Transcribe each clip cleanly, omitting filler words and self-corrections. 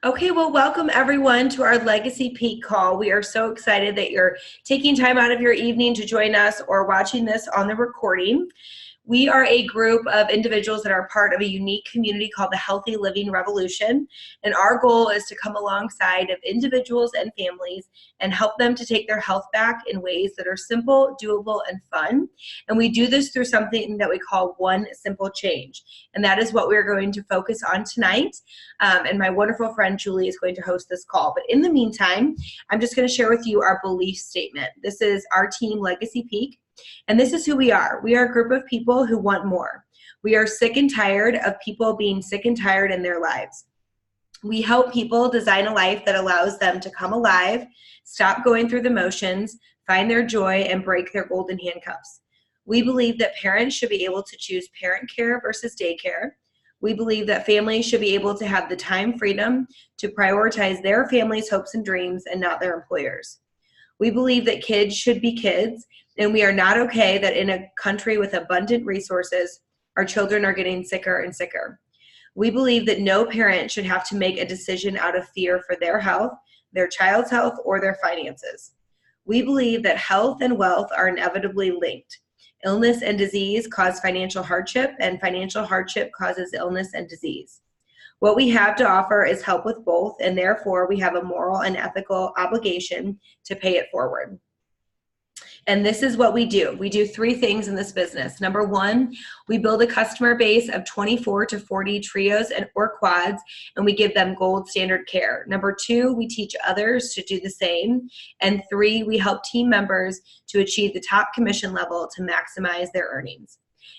Okay, well, welcome everyone to our Legacy Peak call. We are so excited that you're taking time out of your evening to join us or watching this on the recording. We are a group of individuals that are part of a unique community called the Healthy Living Revolution. And our goal is to come alongside of individuals and families and help them to take their health back in ways that are simple, doable, and fun. And we do this through something that we call one simple change. And that is what we're going to focus on tonight. And my wonderful friend Julie is going to host this call. But in the meantime, I'm just going to share with you our belief statement. This is our team, Legacy Peak. And this is who we are. We are a group of people who want more. We are sick and tired of people being sick and tired in their lives. We help people design a life that allows them to come alive, stop going through the motions, find their joy, and break their golden handcuffs. We believe that parents should be able to choose parent care versus daycare. We believe that families should be able to have the time freedom to prioritize their family's hopes and dreams and not their employers. We believe that kids should be kids, and we are not okay that in a country with abundant resources, our children are getting sicker and sicker. We believe that no parent should have to make a decision out of fear for their health, their child's health, or their finances. We believe that health and wealth are inevitably linked. Illness and disease cause financial hardship, and financial hardship causes illness and disease. What we have to offer is help with both, and therefore we have a moral and ethical obligation to pay it forward. And this is what we do. We do three things in this business. Number one, we build a customer base of 24 to 40 trios or quads, and we give them gold standard care. Number two, we teach others to do the same. And three, we help team members to achieve the top commission level to maximize their earnings.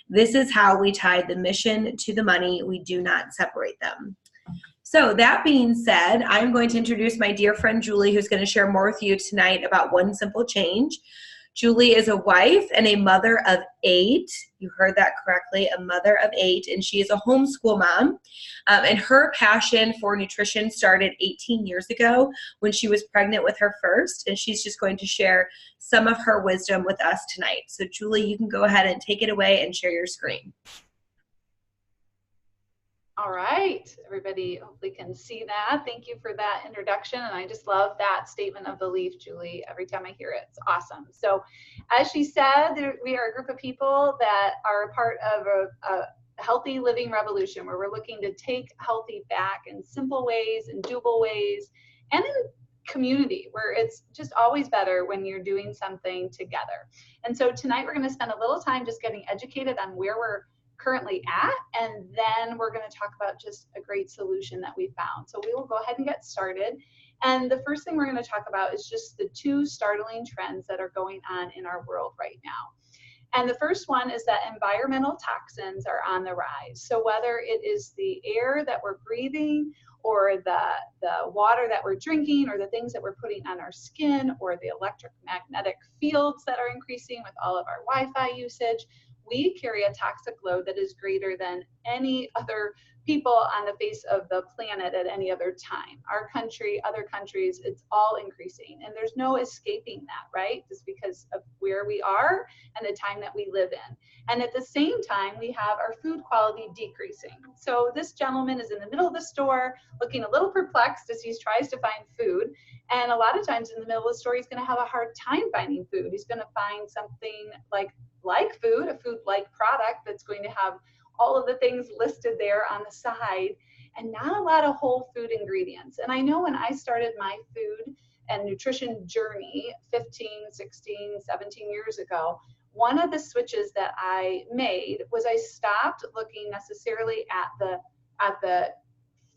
This is how we tie the mission to the money. We do not separate them. So that being said, I'm going to introduce my dear friend Julie, who's going to share more with you tonight about one simple change. Julie is a wife and a mother of 8. You heard that correctly, a mother of 8, and she is a homeschool mom. And her passion for nutrition started 18 years ago when she was pregnant with her first, and she's just going to share some of her wisdom with us tonight. So Julie, you can go ahead and take it away and share your screen. All right, everybody hopefully can see that. Thank you for that introduction. And I just love that statement of belief, Julie. Every time I hear it, it's awesome. So as she said, we are a group of people that are a part of a healthy living revolution where we're looking to take healthy back in simple ways and doable ways and in community where it's just always better when you're doing something together. And so tonight we're going to spend a little time just getting educated on where we're currently at, and then we're going to talk about just a great solution that we found. So we will go ahead and get started. And the first thing we're going to talk about is just the 2 startling trends that are going on in our world right now. And the first one is that environmental toxins are on the rise. So whether it is the air that we're breathing or the water that we're drinking or the things that we're putting on our skin or the electromagnetic fields that are increasing with all of our Wi-Fi usage, we carry a toxic load that is greater than any other people on the face of the planet at any other time. Our country, other countries, it's all increasing, and there's no escaping that, right? Just because of where we are and the time that we live in. And at the same time, we have our food quality decreasing. So this gentleman is in the middle of the store looking a little perplexed as he tries to find food. And a lot of times in the middle of the store, he's going to have a hard time finding food. He's going to find something like food, a food-like product that's going to have all of the things listed there on the side and not a lot of whole food ingredients. And I know when I started my food and nutrition journey 15, 16, 17 years ago, one of the switches that I made was I stopped looking necessarily at the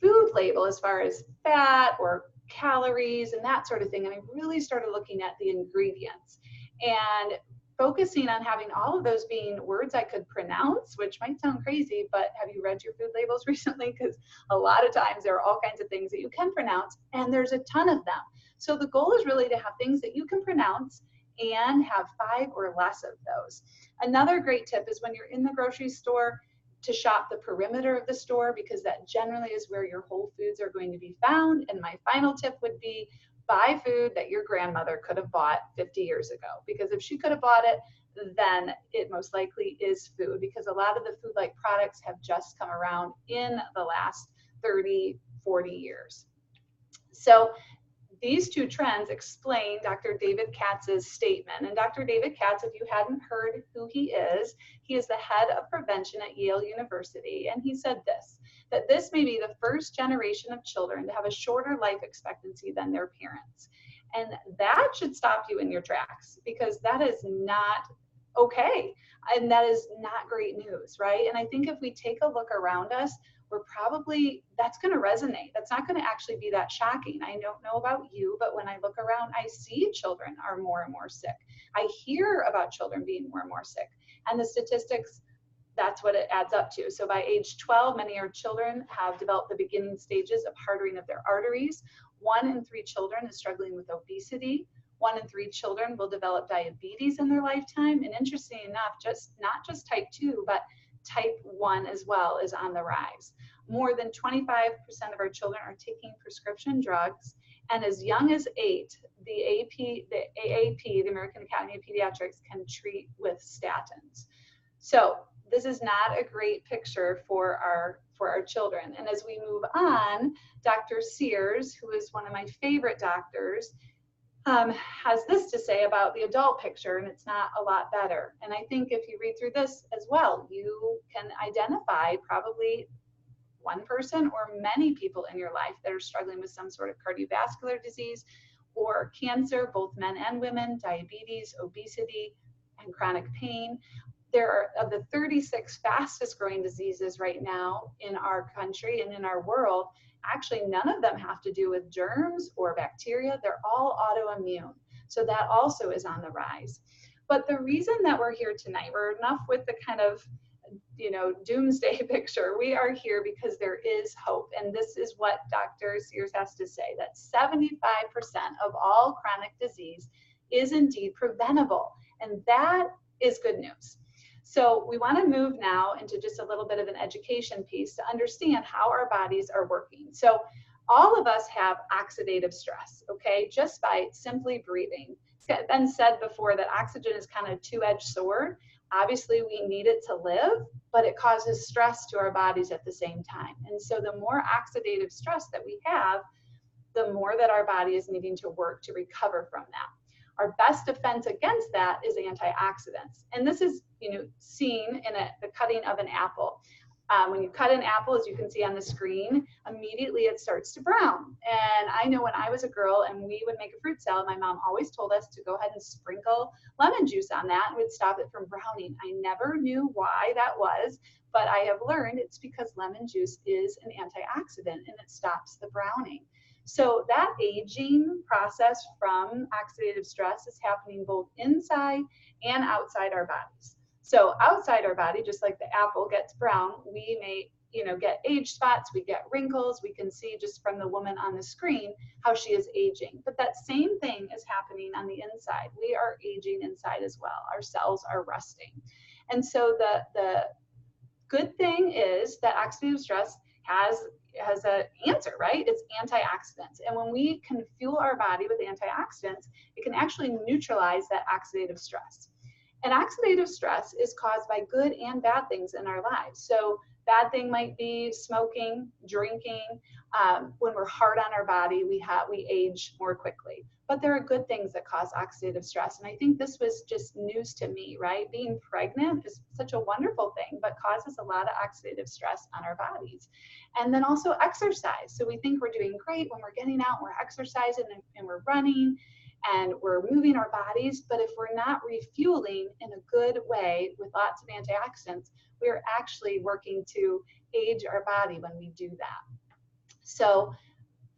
food label as far as fat or calories and that sort of thing. And I really started looking at the ingredients and focusing on having all of those being words I could pronounce, which might sound crazy, but have you read your food labels recently? Because a lot of times there are all kinds of things that you can pronounce, and there's a ton of them. So the goal is really to have things that you can pronounce and have 5 or less of those. Another great tip is when you're in the grocery store to shop the perimeter of the store, because that generally is where your whole foods are going to be found. And my final tip would be buy food that your grandmother could have bought 50 years ago, because if she could have bought it, then it most likely is food, because a lot of the food-like products have just come around in the last 30, 40 years. So these two trends explain Dr. David Katz's statement. And Dr. David Katz, if you hadn't heard who he is the head of prevention at Yale University. And he said this, that this may be the first generation of children to have a shorter life expectancy than their parents. And that should stop you in your tracks, because that is not okay. And that is not great news, right? And I think if we take a look around us, that's going to resonate. That's not going to actually be that shocking. I don't know about you, but when I look around, I see children are more and more sick. I hear about children being more and more sick. And the statistics, that's what it adds up to. So by age 12, many of our children have developed the beginning stages of hardening of their arteries. 1 in 3 children is struggling with obesity. 1 in 3 children will develop diabetes in their lifetime. And interesting enough, not just type 2, but type 1 as well is on the rise. More than 25% of our children are taking prescription drugs. And as young as 8, the AAP, the American Academy of Pediatrics, can treat with statins. So this is not a great picture for our children. And as we move on, Dr. Sears, who is one of my favorite doctors, has this to say about the adult picture, and it's not a lot better. And I think if you read through this as well, you can identify probably one person or many people in your life that are struggling with some sort of cardiovascular disease or cancer, both men and women, diabetes, obesity, and chronic pain. There are, of the 36 fastest growing diseases right now in our country and in our world, actually none of them have to do with germs or bacteria. They're all autoimmune. So that also is on the rise. But the reason that we're here tonight, we're enough with the kind of, doomsday picture. We are here because there is hope. And this is what Dr. Sears has to say, that 75% of all chronic disease is indeed preventable. And that is good news. So we want to move now into just a little bit of an education piece to understand how our bodies are working. So all of us have oxidative stress, okay, just by simply breathing. It's been said before that oxygen is kind of a two-edged sword. Obviously, we need it to live, but it causes stress to our bodies at the same time. And so the more oxidative stress that we have, the more that our body is needing to work to recover from that. Our best defense against that is antioxidants. And this is, seen in the cutting of an apple. When you cut an apple, as you can see on the screen, immediately it starts to brown. And I know when I was a girl and we would make a fruit salad, my mom always told us to go ahead and sprinkle lemon juice on that and would stop it from browning. I never knew why that was, but I have learned it's because lemon juice is an antioxidant and it stops the browning. So that aging process from oxidative stress is happening both inside and outside our bodies. So outside our body, just like the apple gets brown, we may, get age spots, we get wrinkles. We can see just from the woman on the screen how she is aging. But that same thing is happening on the inside. We are aging inside as well. Our cells are rusting. And so the good thing is that oxidative stress has an answer, right? It's antioxidants. And when we can fuel our body with antioxidants, it can actually neutralize that oxidative stress. And oxidative stress is caused by good and bad things in our lives. So bad thing might be smoking, drinking. When we're hard on our body, we age more quickly. But there are good things that cause oxidative stress. And I think this was just news to me, right? Being pregnant is such a wonderful thing, but causes a lot of oxidative stress on our bodies. And then also exercise. So we think we're doing great when we're getting out, we're exercising and we're running and we're moving our bodies. But if we're not refueling in a good way with lots of antioxidants, we're actually working to age our body when we do that. So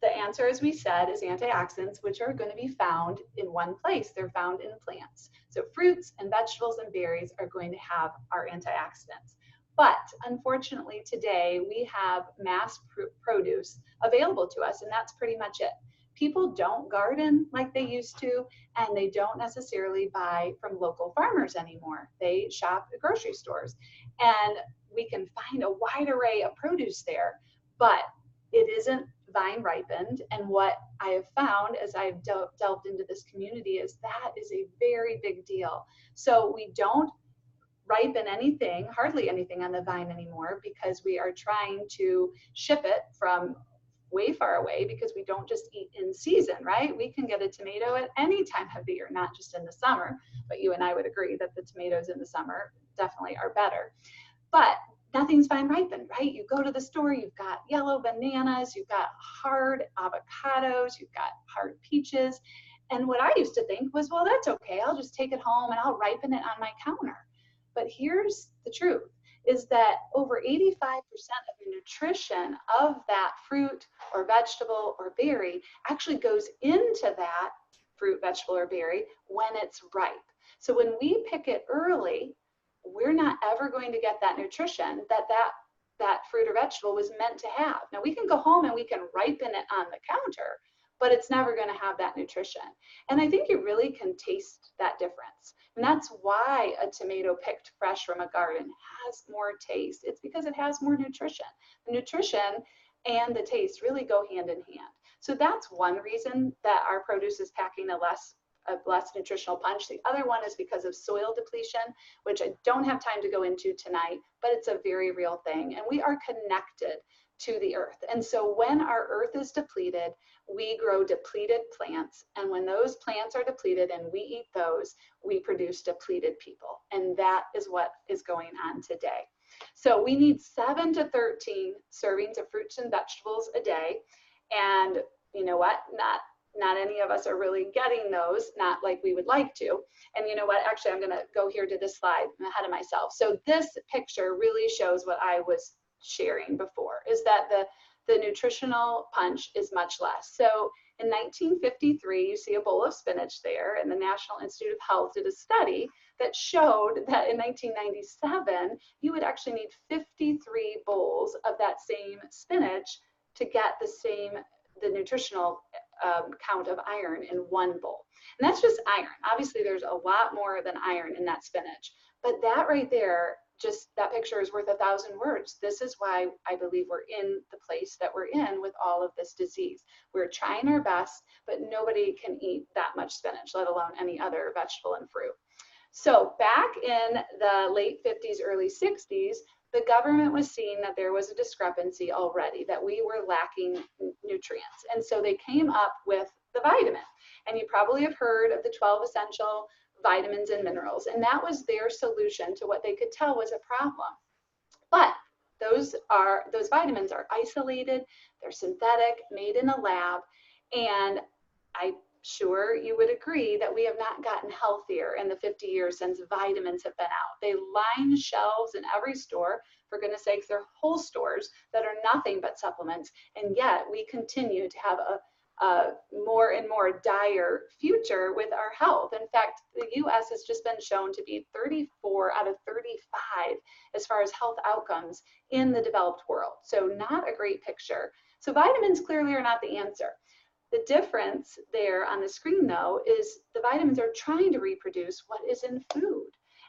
the answer, as we said, is antioxidants, which are going to be found in one place. They're found in plants. So fruits and vegetables and berries are going to have our antioxidants. But unfortunately, today we have mass produce available to us, and that's pretty much it. People don't garden like they used to, and they don't necessarily buy from local farmers anymore. They shop at grocery stores, and we can find a wide array of produce there, but it isn't vine ripened. And what I have found as I've delved into this community is that is a very big deal. So we don't ripen anything, hardly anything on the vine anymore, because we are trying to ship it from way far away because we don't just eat in season, right? We can get a tomato at any time of the year, not just in the summer, but you and I would agree that the tomatoes in the summer definitely are better. But nothing's vine ripened, right? You go to the store, you've got yellow bananas, you've got hard avocados, you've got hard peaches. And what I used to think was, well, that's okay. I'll just take it home and I'll ripen it on my counter. But here's the truth, is that over 85% of the nutrition of that fruit or vegetable or berry actually goes into that fruit, vegetable, or berry when it's ripe. So when we pick it early, we're not ever going to get that nutrition that fruit or vegetable was meant to have. Now we can go home and we can ripen it on the counter, but it's never going to have that nutrition. And I think you really can taste that difference. And that's why a tomato picked fresh from a garden has more taste. It's because it has more nutrition. The nutrition and the taste really go hand in hand. So that's one reason that our produce is packing a less nutritional punch. The other one is because of soil depletion, which I don't have time to go into tonight, but it's a very real thing. And we are connected to the earth. And so when our earth is depleted, we grow depleted plants. And when those plants are depleted and we eat those, we produce depleted people. And that is what is going on today. So we need 7 to 13 servings of fruits and vegetables a day. And you know what? Not any of us are really getting those, not like we would like to. And you know what? Actually, I'm going to go here to this slide. I'm ahead of myself. So this picture really shows what I was sharing before, is that the nutritional punch is much less. So in 1953, you see a bowl of spinach there, and the National Institute of Health did a study that showed that in 1997, you would actually need 53 bowls of that same spinach to get the nutritional count of iron in one bowl. And that's just iron. Obviously, there's a lot more than iron in that spinach, but that right there, just that picture is worth 1,000 words. This is why I believe we're in the place that we're in with all of this disease. We're trying our best, but nobody can eat that much spinach, let alone any other vegetable and fruit. So back in the late 50s, early 60s, the government was seeing that there was a discrepancy already, that we were lacking nutrients. And so they came up with the vitamin. And you probably have heard of the 12 essential vitamins and minerals. And that was their solution to what they could tell was a problem. But those vitamins are isolated, they're synthetic, made in a lab, and I'm sure you would agree that we have not gotten healthier in the 50 years since vitamins have been out. They line shelves in every store. For goodness sakes, there are whole stores that are nothing but supplements, and yet we continue to have a more and more dire future with our health. In fact, the US has just been shown to be 34 out of 35 as far as health outcomes in the developed world. So not a great picture. So vitamins clearly are not the answer. The difference there on the screen, though, is the vitamins are trying to reproduce what is in food.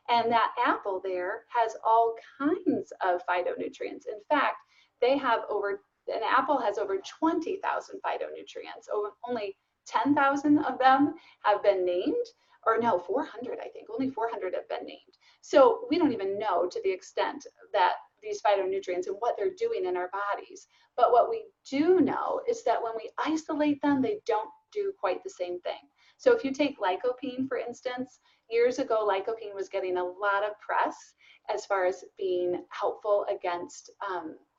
And that apple there has all kinds of phytonutrients. In fact, an apple has over 20,000 phytonutrients. Only 10,000 of them have been named, or no, 400, I think. Only 400 have been named. So we don't even know to the extent that these phytonutrients and what they're doing in our bodies. But what we do know is that when we isolate them, they don't do quite the same thing. So if you take lycopene, for instance, years ago, lycopene was getting a lot of press as far as being helpful against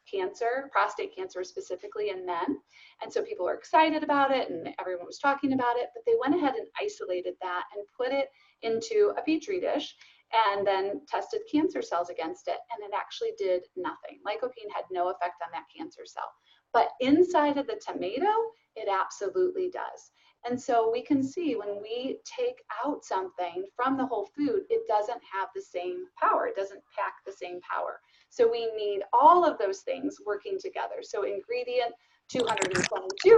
cancer, prostate cancer specifically in men. And so people were excited about it and everyone was talking about it, but they went ahead and isolated that and put it into a petri dish and then tested cancer cells against it, and it actually did nothing. Lycopene had no effect on that cancer cell. But inside of the tomato, it absolutely does. And so we can see when we take out something from the whole food, it doesn't have the same power. It doesn't pack the same power. So we need all of those things working together. So ingredient 222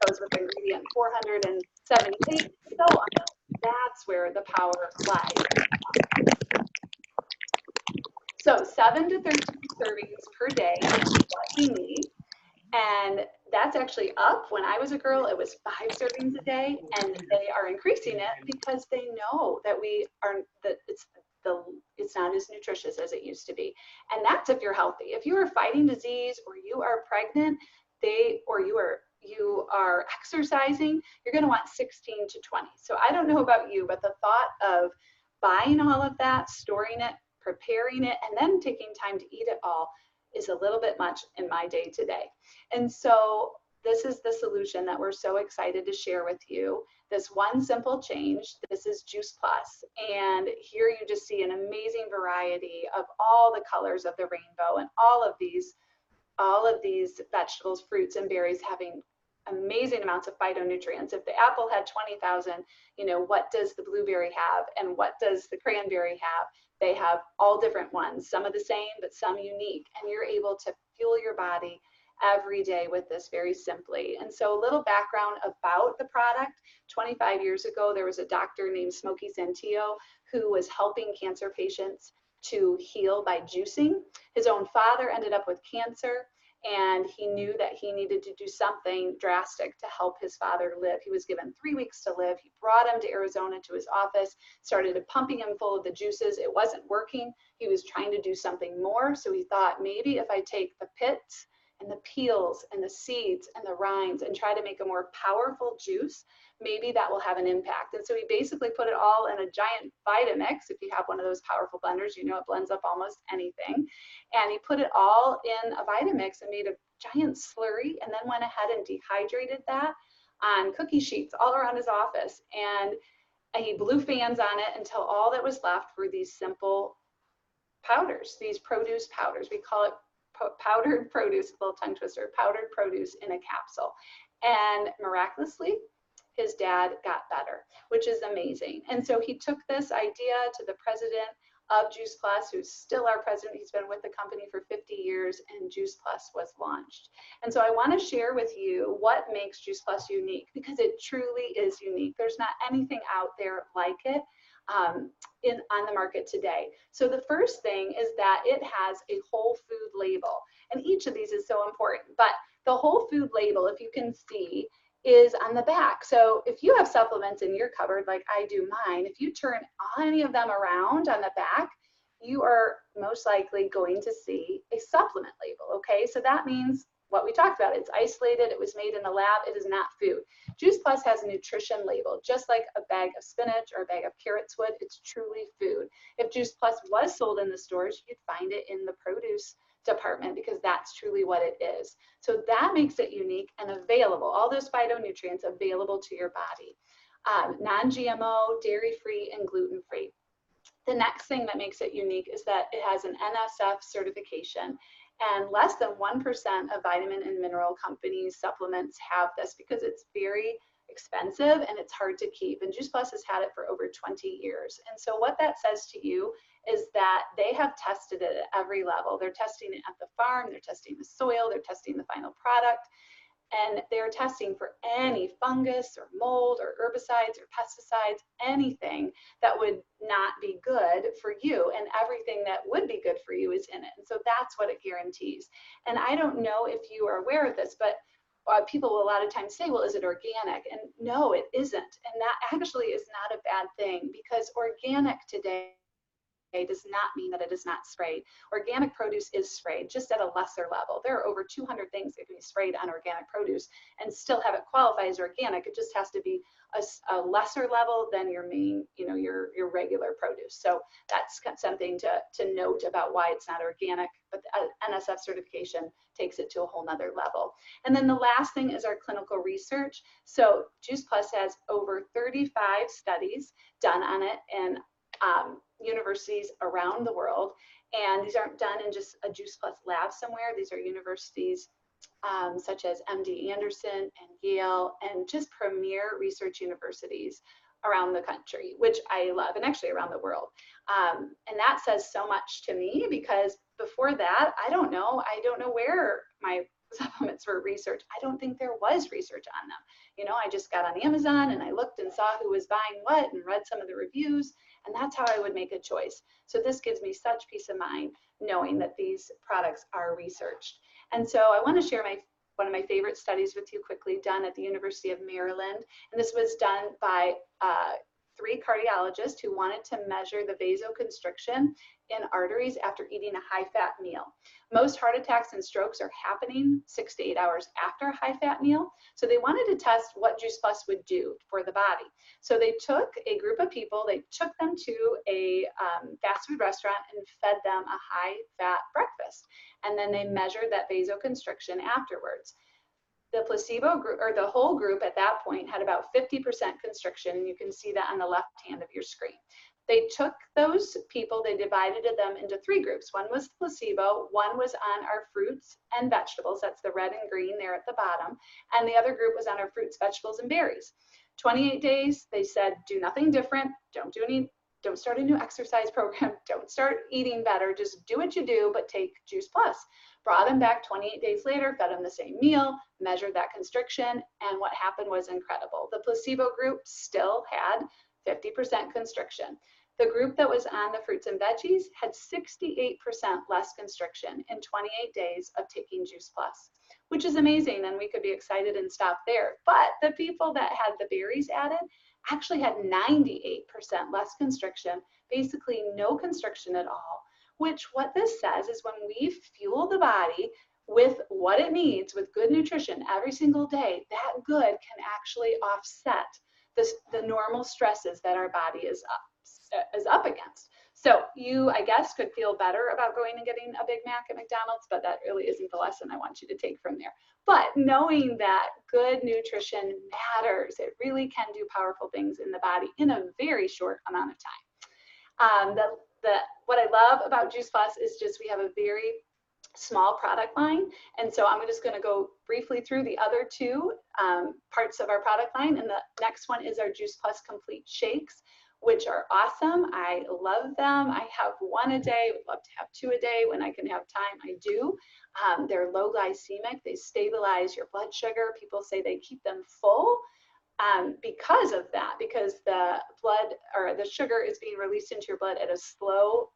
goes with ingredient 478, so on. That's where the power lies. So 7 to 13 servings per day is what we need. And that's actually up. When I was a girl, it was 5 servings a day, and they are increasing it because they know that it's not as nutritious as it used to be. And that's if you're healthy. If you are fighting disease or you are pregnant, you are exercising, you're going to want 16 to 20. So I don't know about you, but the thought of buying all of that, storing it, preparing it, and then taking time to eat it all is a little bit much in my day to day. And so this is the solution that we're so excited to share with you. This one simple change, this is Juice Plus. And here you just see an amazing variety of all the colors of the rainbow and all of these vegetables, fruits, and berries having amazing amounts of phytonutrients. If the apple had 20,000, what does the blueberry have and what does the cranberry have? They have all different ones, some of the same, but some unique. And you're able to fuel your body every day with this very simply. And so a little background about the product. 25 years ago, there was a doctor named Smokey Santillo who was helping cancer patients to heal by juicing. His own father ended up with cancer, and he knew that he needed to do something drastic to help his father live. He was given 3 weeks to live. He brought him to Arizona to his office, started pumping him full of the juices. It wasn't working. He was trying to do something more. So he thought, maybe if I take the pits and the peels and the seeds and the rinds and try to make a more powerful juice, maybe that will have an impact. And so he basically put it all in a giant Vitamix. If you have one of those powerful blenders, it blends up almost anything. And he put it all in a Vitamix and made a giant slurry, and then went ahead and dehydrated that on cookie sheets all around his office. And he blew fans on it until all that was left were these simple powders, these produce powders. We call it powdered produce, a little tongue twister, powdered produce in a capsule. And miraculously, his dad got better, which is amazing. And so he took this idea to the president of Juice Plus, who's still our president. He's been with the company for 50 years, and Juice Plus was launched. And so I want to share with you what makes Juice Plus unique, because it truly is unique. There's not anything out there like it on the market today. So the first thing is that it has a whole food label, and each of these is so important, but the whole food label, if you can see, is on the back. So if you have supplements in your cupboard like I do mine, if you turn any of them around on the back, you are most likely going to see a supplement label. Okay, so that means what we talked about. It's isolated, it was made in a lab, it is not food. Juice Plus has a nutrition label, just like a bag of spinach or a bag of carrots would. It's truly food. If Juice Plus was sold in the stores, you'd find it in the produce department, because that's truly what it is. So that makes it unique and available, all those phytonutrients available to your body. Non-GMO, dairy-free, and gluten-free. The next thing that makes it unique is that it has an NSF certification, and less than 1% of vitamin and mineral companies' supplements have this, because it's very expensive and it's hard to keep. And Juice Plus has had it for over 20 years. And so what that says to you is that they have tested it at every level. They're testing it at the farm, they're testing the soil, they're testing the final product, and they're testing for any fungus or mold or herbicides or pesticides, anything that would not be good for you, and everything that would be good for you is in it. And so that's what it guarantees. And I don't know if you are aware of this, but people will a lot of times say, well, is it organic? And no, it isn't. And that actually is not a bad thing, because organic today does not mean that it is not sprayed. Organic produce is sprayed, just at a lesser level. There are over 200 things that can be sprayed on organic produce and still have it qualify as organic. It just has to be a lesser level than your main, your regular produce. So that's something to note about why it's not organic, but the NSF certification takes it to a whole nother level. And then the last thing is our clinical research. So Juice Plus has over 35 studies done on it in universities around the world. And these aren't done in just a Juice Plus lab somewhere. These are universities such as MD Anderson and Yale, and just premier research universities around the country, which I love, and actually around the world. And that says so much to me, because before that, I don't know where my supplements were researched. I don't think there was research on them. I just got on Amazon and I looked and saw who was buying what and read some of the reviews, and that's how I would make a choice. So this gives me such peace of mind knowing that these products are researched. And so I want to share one of my favorite studies with you quickly, done at the University of Maryland. And this was done by 3 cardiologists who wanted to measure the vasoconstriction in arteries after eating a high-fat meal. Most heart attacks and strokes are happening 6 to 8 hours after a high-fat meal. So they wanted to test what Juice Plus would do for the body. So they took a group of people, they took them to a fast food restaurant and fed them a high-fat breakfast. And then they measured that vasoconstriction afterwards. The placebo group, or the whole group at that point, had about 50% constriction, and you can see that on the left hand of your screen. They took those people, they divided them into 3 groups. One was placebo, one was on our fruits and vegetables, that's the red and green there at the bottom, and the other group was on our fruits, vegetables, and berries. 28 days, they said, do nothing different, don't start a new exercise program, don't start eating better, just do what you do, but take Juice Plus. Brought them back 28 days later, fed them the same meal, measured that constriction, and what happened was incredible. The placebo group still had 50% constriction. The group that was on the fruits and veggies had 68% less constriction in 28 days of taking Juice Plus, which is amazing, and we could be excited and stop there. But the people that had the berries added actually had 98% less constriction, basically no constriction at all, which what this says is when we fuel the body with what it needs, with good nutrition every single day, that good can actually offset the normal stresses that our body is up against. So you, I guess, could feel better about going and getting a Big Mac at McDonald's, but that really isn't the lesson I want you to take from there. But knowing that good nutrition matters, it really can do powerful things in the body in a very short amount of time. What I love about Juice Plus is just we have a very small product line, and so I'm just going to go briefly through the other 2 parts of our product line, and the next one is our Juice Plus Complete Shakes, which are awesome. I love them. I have 1 a day, would love to have 2 a day. When I can have time, I do. They're low glycemic, they stabilize your blood sugar. People say they keep them full because of that, because the blood or the sugar is being released into your blood at a slow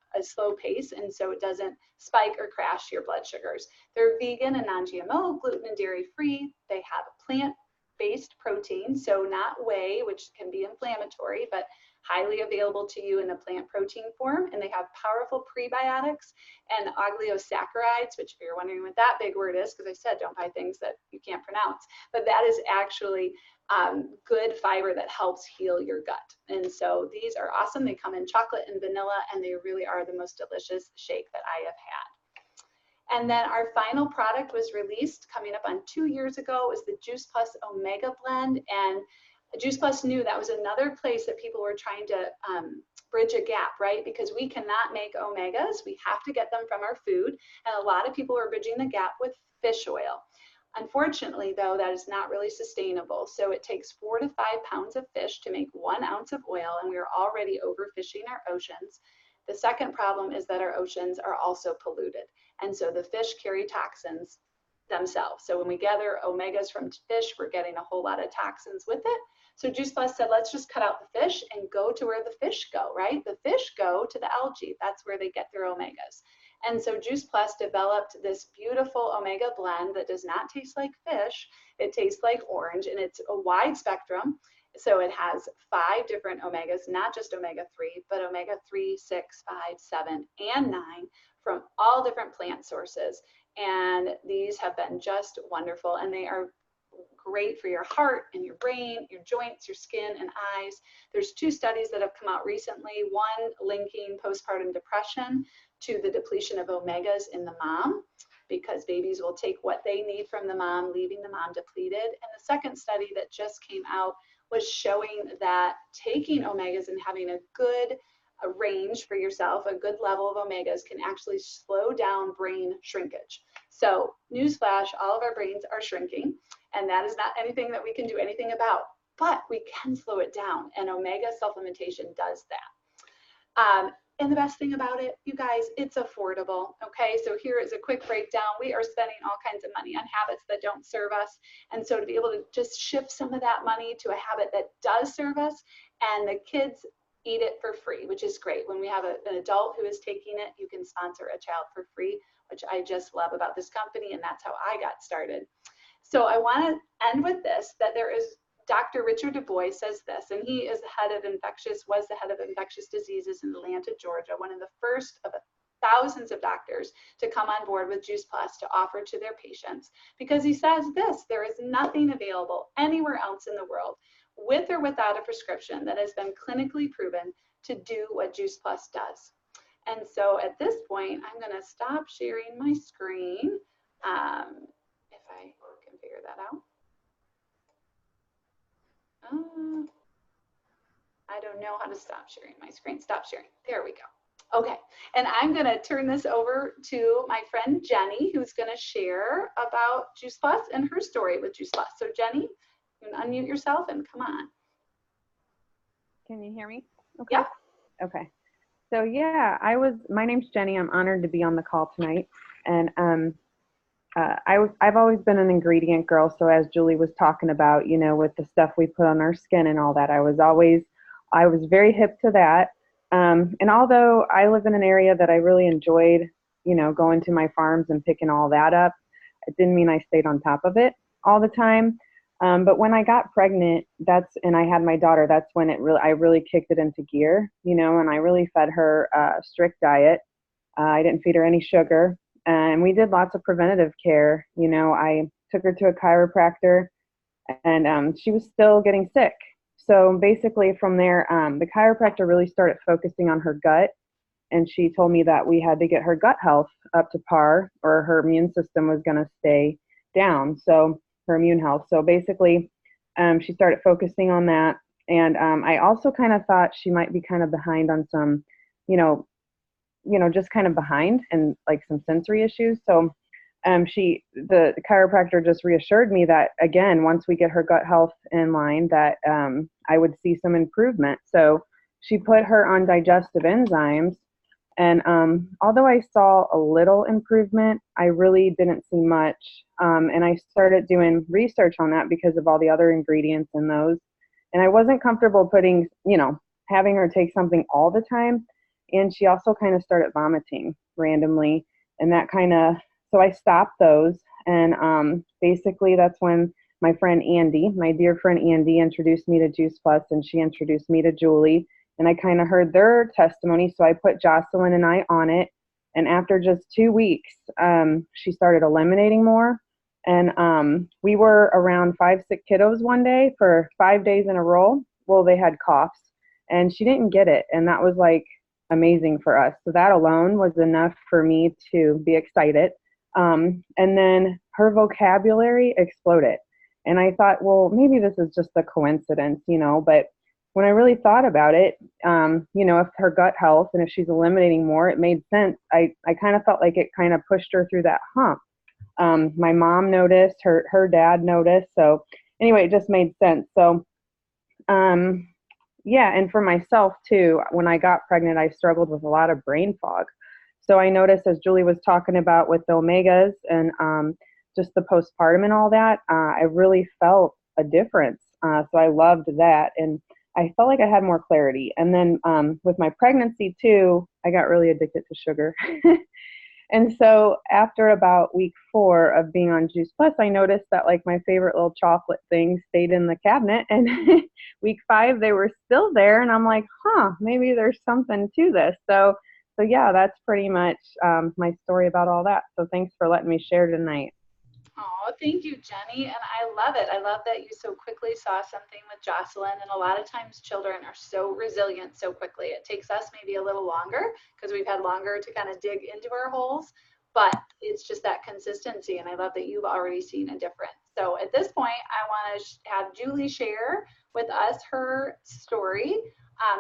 pace, and so it doesn't spike or crash your blood sugars. They're vegan and non-GMO, gluten and dairy free. They have plant-based protein, so not whey, which can be inflammatory, but highly available to you in the plant protein form. And they have powerful prebiotics and oligosaccharides, which if you're wondering what that big word is, because I said don't buy things that you can't pronounce, but that is actually good fiber that helps heal your gut. And so these are awesome. They come in chocolate and vanilla, and they really are the most delicious shake that I have had. And then our final product was released coming up on 2 years ago. It was the Juice Plus Omega Blend, and Juice Plus knew that was another place that people were trying to bridge a gap, right? Because we cannot make omegas. We have to get them from our food. And a lot of people were bridging the gap with fish oil. Unfortunately, though, that is not really sustainable. So it takes 4 to 5 pounds of fish to make 1 ounce of oil, and we're already overfishing our oceans. The second problem is that our oceans are also polluted. And so the fish carry toxins themselves. So when we gather omegas from fish, we're getting a whole lot of toxins with it. So Juice Plus said, let's just cut out the fish and go to where the fish go, right? The fish go to the algae. That's where they get their omegas. And so Juice Plus developed this beautiful omega blend that does not taste like fish. It tastes like orange, and it's a wide spectrum. So it has 5 different omegas, not just omega-3, but omega-3, 6, 5, 7, and 9 from all different plant sources. And these have been just wonderful, and they are great for your heart and your brain, your joints, your skin, and eyes. There's 2 studies that have come out recently, one linking postpartum depression to the depletion of omegas in the mom, because babies will take what they need from the mom, leaving the mom depleted. And the second study that just came out was showing that taking omegas and having a good range for yourself, a good level of omegas, can actually slow down brain shrinkage. So newsflash, all of our brains are shrinking, and that is not anything that we can do anything about, but we can slow it down, and omega supplementation does that. And the best thing about it, you guys, it's affordable, okay? So here is a quick breakdown. We are spending all kinds of money on habits that don't serve us, and so to be able to just shift some of that money to a habit that does serve us, and the kids eat it for free, which is great. When we have an adult who is taking it, you can sponsor a child for free, which I just love about this company, and that's how I got started. So I want to end with this, that there is Dr. Richard Du Bois says this, and he is was the head of infectious diseases in Atlanta, Georgia, one of the first of thousands of doctors to come on board with Juice Plus to offer to their patients, because he says this: there is nothing available anywhere else in the world, with or without a prescription, that has been clinically proven to do what Juice Plus does. And so at this point, I'm going to stop sharing my screen, if I can figure that out. I don't know how to stop sharing my screen. Stop sharing. There we go. Okay, and I'm going to turn this over to my friend Jenny, who's going to share about Juice Plus and her story with Juice Plus. So Jenny, you can unmute yourself and come on. Can you hear me? Okay. Yeah. Okay. So yeah, my name's Jenny. I'm honored to be on the call tonight. And I've always been an ingredient girl. So as Julie was talking about, you know, with the stuff we put on our skin and all that, I was very hip to that. And although I live in an area that I really enjoyed, you know, going to my farms and picking all that up, it didn't mean I stayed on top of it all the time. But when I got pregnant, and I had my daughter, that's when I really kicked it into gear, you know, and I really fed her a strict diet. I didn't feed her any sugar, and we did lots of preventative care. You know, I took her to a chiropractor, and she was still getting sick. So basically from there, the chiropractor really started focusing on her gut, and she told me that we had to get her gut health up to par, or her immune system was going to stay down. So her immune health. So basically, she started focusing on that. And I also kind of thought she might be kind of behind on some, you know, just kind of behind and like some sensory issues. So the chiropractor just reassured me that, again, once we get her gut health in line, that I would see some improvement. So she put her on digestive enzymes. And although I saw a little improvement, I really didn't see much. And I started doing research on that because of all the other ingredients in those. And I wasn't comfortable having her take something all the time. And she also kind of started vomiting randomly. And so I stopped those. And basically that's when my friend Andy, my dear friend Andy, introduced me to Juice Plus, and she introduced me to Julie. And I kind of heard their testimony, so I put Jocelyn and I on it. And after just 2 weeks, she started eliminating more. And we were around 5 sick kiddos one day for 5 days in a row. Well, they had coughs, and she didn't get it. And that was like amazing for us. So that alone was enough for me to be excited. And then her vocabulary exploded. And I thought, well, maybe this is just a coincidence, you know, but when I really thought about it, you know, if her gut health and if she's eliminating more, it made sense. I kind of felt like it kind of pushed her through that hump. My mom noticed, her dad noticed. So anyway, it just made sense. So, yeah. And for myself too, when I got pregnant, I struggled with a lot of brain fog. So I noticed, as Julie was talking about with the omegas and just the postpartum and all that, I really felt a difference. So I loved that. And I felt like I had more clarity. And then with my pregnancy too, I got really addicted to sugar. And so after about week 4 of being on Juice Plus, I noticed that like my favorite little chocolate things stayed in the cabinet. And week 5, they were still there. And I'm like, maybe there's something to this. So yeah, that's pretty much my story about all that. So thanks for letting me share tonight. Oh, thank you, Jenny. And I love it. I love that you so quickly saw something with Jocelyn. And a lot of times children are so resilient so quickly. It takes us maybe a little longer because we've had longer to kind of dig into our holes, but it's just that consistency. And I love that you've already seen a difference. So at this point, I want to have Julie share with us her story.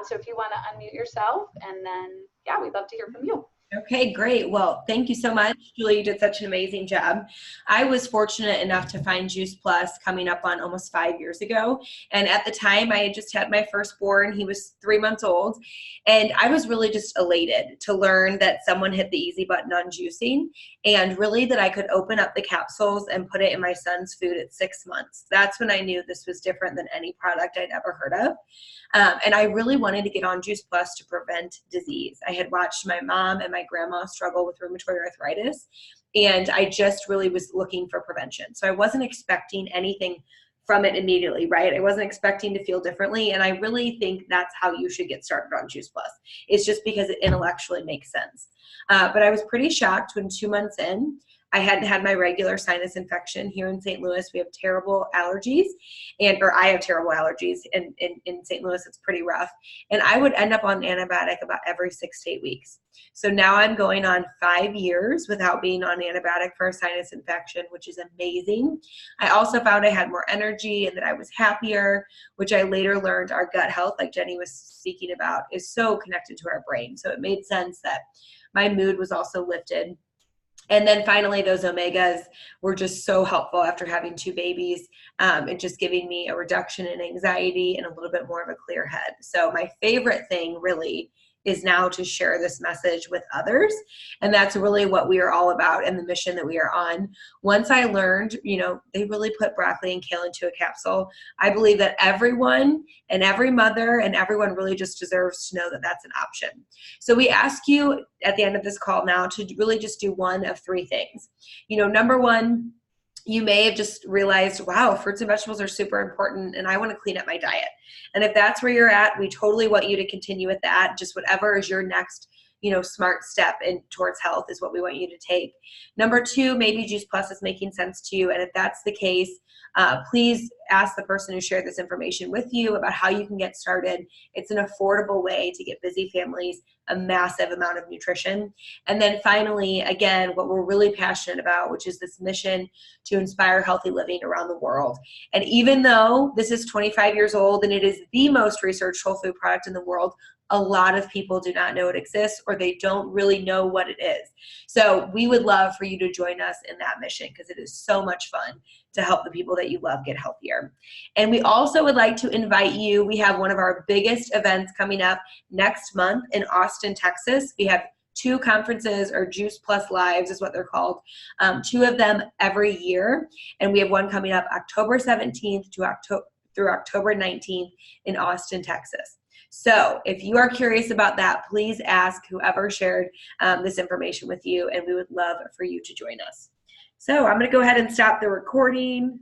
So if you want to unmute yourself, and then, yeah, we'd love to hear from you. Okay, great. Well, thank you so much, Julie. You did such an amazing job. I was fortunate enough to find Juice Plus coming up on almost 5 years ago. And at the time, I had just had my firstborn. He was 3 months old. And I was really just elated to learn that someone hit the easy button on juicing, and really that I could open up the capsules and put it in my son's food at 6 months. That's when I knew this was different than any product I'd ever heard of. And I really wanted to get on Juice Plus to prevent disease. I had watched my mom and my grandma struggle with rheumatoid arthritis, and I just really was looking for prevention. So I wasn't expecting anything from it immediately, right? I wasn't expecting to feel differently. And I really think that's how you should get started on Juice Plus. It's just because it intellectually makes sense. But I was pretty shocked when 2 months in, I hadn't had my regular sinus infection. Here in St. Louis, we have terrible allergies, or I have terrible allergies. In St. Louis, it's pretty rough. And I would end up on antibiotic about every 6 to 8 weeks. So now I'm going on 5 years without being on antibiotic for a sinus infection, which is amazing. I also found I had more energy and that I was happier, which I later learned our gut health, like Jenny was speaking about, is so connected to our brain. So it made sense that my mood was also lifted. And then finally, those omegas were just so helpful after having 2 babies, and just giving me a reduction in anxiety and a little bit more of a clear head. So my favorite thing really is now to share this message with others. And that's really what we are all about and the mission that we are on. Once I learned, they really put broccoli and kale into a capsule. I believe that everyone and every mother and everyone really just deserves to know that that's an option. So we ask you at the end of this call now to really just do one of 3 things. Number one, you may have just realized, wow, fruits and vegetables are super important and I want to clean up my diet. And if that's where you're at, we totally want you to continue with that. Just whatever is your next, smart step towards health is what we want you to take. Number 2, maybe Juice Plus is making sense to you. And if that's the case, please ask the person who shared this information with you about how you can get started. It's an affordable way to get busy families a massive amount of nutrition. And then finally, again, what we're really passionate about, which is this mission to inspire healthy living around the world. And even though this is 25 years old and it is the most researched whole food product in the world, a lot of people do not know it exists or they don't really know what it is. So we would love for you to join us in that mission because it is so much fun to help the people that you love get healthier. And we also would like to invite you. We have one of our biggest events coming up next month in Austin, Texas. We have 2 conferences, or Juice Plus Lives is what they're called, 2 of them every year. And we have one coming up October 17th through October 19th in Austin, Texas. So if you are curious about that, please ask whoever shared this information with you, and we would love for you to join us. So I'm going to go ahead and stop the recording.